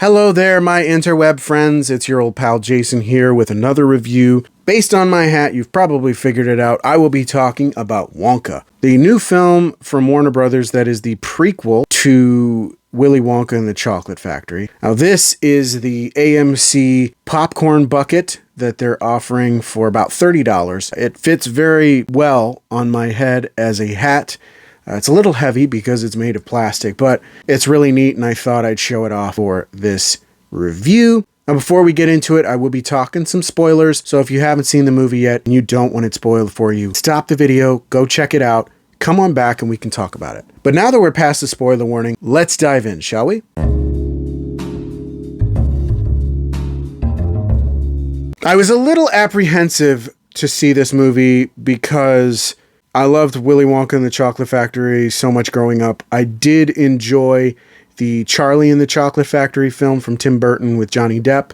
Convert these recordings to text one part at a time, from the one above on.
Hello there, my interweb friends. It's your old pal Jason here with another review. Based on my hat, you've probably figured it out. I will be talking about Wonka, the new film from Warner Brothers that is the prequel to Willy Wonka and the Chocolate Factory. Now, this is the AMC popcorn bucket that they're offering for about $30. It fits very well on my head as a hat. It's a little heavy because it's made of plastic, but it's really neat, and I thought I'd show it off for this review. Now, before we get into it, I will be talking some spoilers, so if you haven't seen the movie yet and you don't want it spoiled for you, stop the video, go check it out, come on back, and we can talk about it. But now that we're past the spoiler warning, let's dive in, shall we? I was a little apprehensive to see this movie because I loved Willy Wonka and the Chocolate Factory so much growing up. I did enjoy the Charlie and the Chocolate Factory film from Tim Burton with Johnny Depp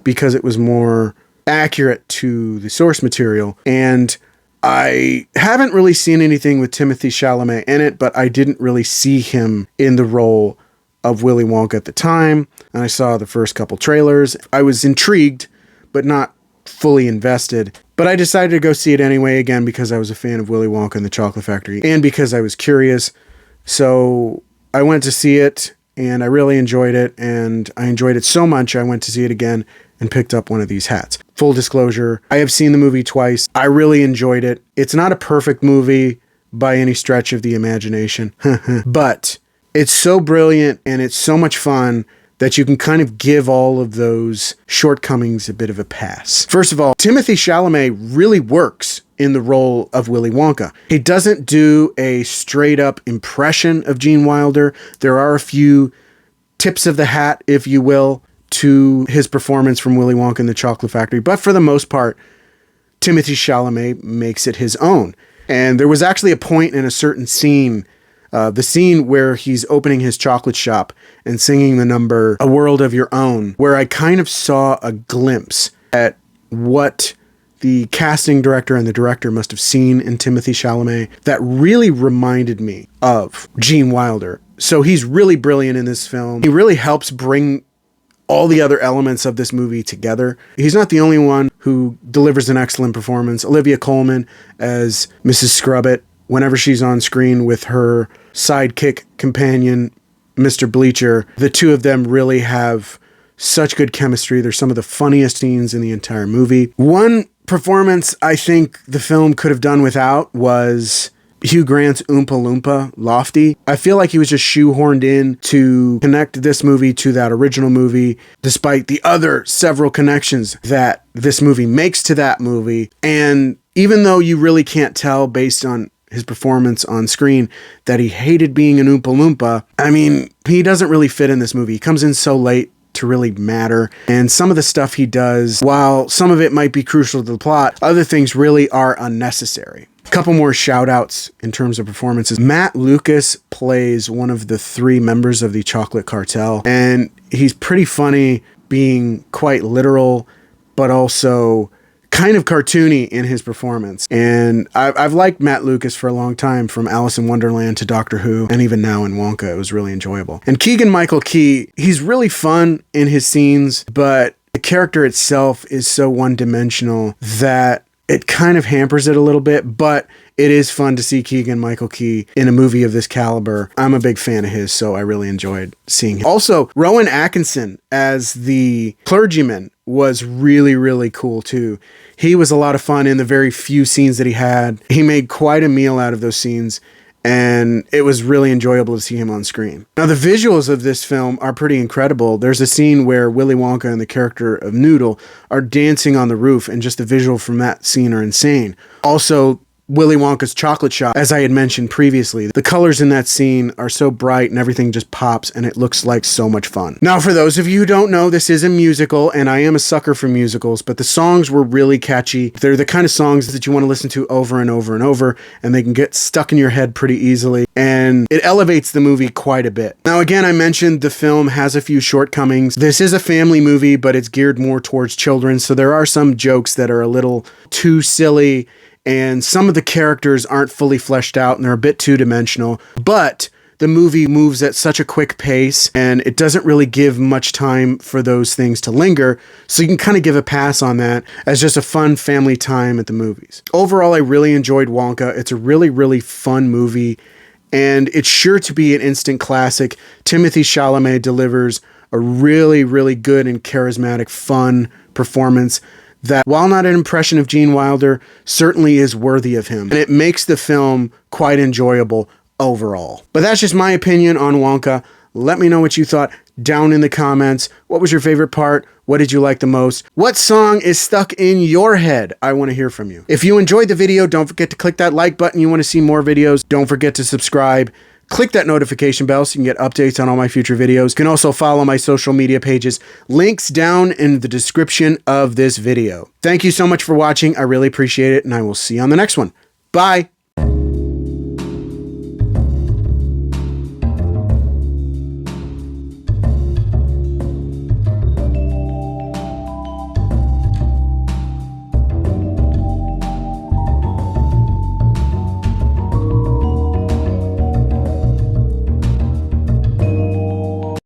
because it was more accurate to the source material. And I haven't really seen anything with Timothée Chalamet in it, but I didn't really see him in the role of Willy Wonka at the time. And I saw the first couple trailers. I was intrigued, but not fully invested. But I decided to go see it anyway, again, because I was a fan of Willy Wonka and the Chocolate Factory, and because I was curious. So I went to see it, and I really enjoyed it, and I enjoyed it so much I went to see it again and picked up one of these hats. Full disclosure, I have seen the movie twice. I really enjoyed it. It's not a perfect movie by any stretch of the imagination, but it's so brilliant, and it's so much fun that you can kind of give all of those shortcomings a bit of a pass. First of all, Timothée Chalamet really works in the role of Willy Wonka. He doesn't do a straight up impression of Gene Wilder. There are a few tips of the hat, if you will, to his performance from Willy Wonka and the Chocolate Factory. But for the most part, Timothée Chalamet makes it his own. And there was actually a point in a certain scene, the scene where he's opening his chocolate shop and singing the number A World of Your Own, where I kind of saw a glimpse at what the casting director and the director must have seen in Timothée Chalamet that really reminded me of Gene Wilder. So he's really brilliant in this film. He really helps bring all the other elements of this movie together. He's not the only one who delivers an excellent performance. Olivia Colman as Mrs. Scrubbit, whenever she's on screen with her sidekick companion, Mr. Bleacher, the two of them really have such good chemistry. They're some of the funniest scenes in the entire movie. One performance I think the film could have done without was Hugh Grant's Oompa Loompa, Lofty. I feel like he was just shoehorned in to connect this movie to that original movie, despite the other several connections that this movie makes to that movie. And even though you really can't tell based on his performance on screen that he hated being an Oompa Loompa, I mean, he doesn't really fit in this movie. He comes in so late to really matter. And some of the stuff he does, while some of it might be crucial to the plot, other things really are unnecessary. A couple more shout outs in terms of performances. Matt Lucas plays one of the three members of the Chocolate Cartel, and he's pretty funny, being quite literal, but also kind of cartoony in his performance. And I've liked Matt Lucas for a long time, from Alice in Wonderland to Doctor Who, and even now in Wonka. It was really enjoyable. And Keegan Michael Key, he's really fun in his scenes, but the character itself is so one-dimensional that it kind of hampers it a little bit, but it is fun to see Keegan Michael Key in a movie of this caliber. I'm a big fan of his, so I really enjoyed seeing him. Also, Rowan Atkinson as the clergyman was really, really cool too. He was a lot of fun in the very few scenes that he had. He made quite a meal out of those scenes, and it was really enjoyable to see him on screen. Now, the visuals of this film are pretty incredible. There's a scene where Willy Wonka and the character of Noodle are dancing on the roof, and just the visual from that scene are insane. Also, Willy Wonka's chocolate shop, as I had mentioned previously. The colors in that scene are so bright and everything just pops and it looks like so much fun. Now, for those of you who don't know, this is a musical and I am a sucker for musicals, but the songs were really catchy. They're the kind of songs that you want to listen to over and over and over, and they can get stuck in your head pretty easily, and it elevates the movie quite a bit. Now, again, I mentioned the film has a few shortcomings. This is a family movie, but it's geared more towards children, so there are some jokes that are a little too silly and some of the characters aren't fully fleshed out and they're a bit two-dimensional, but the movie moves at such a quick pace and it doesn't really give much time for those things to linger, so you can kind of give a pass on that as just a fun family time at the movies. Overall, I really enjoyed Wonka. It's a really, really fun movie, and it's sure to be an instant classic. Timothée Chalamet delivers a really, really good and charismatic, fun performance that, while not an impression of Gene Wilder, certainly is worthy of him. And it makes the film quite enjoyable overall. But that's just my opinion on Wonka. Let me know what you thought down in the comments. What was your favorite part? What did you like the most? What song is stuck in your head? I want to hear from you. If you enjoyed the video, don't forget to click that like button. You want to see more videos, don't forget to subscribe. Click that notification bell so you can get updates on all my future videos. You can also follow my social media pages. Links down in the description of this video. Thank you so much for watching. I really appreciate it, and I will see you on the next one. Bye.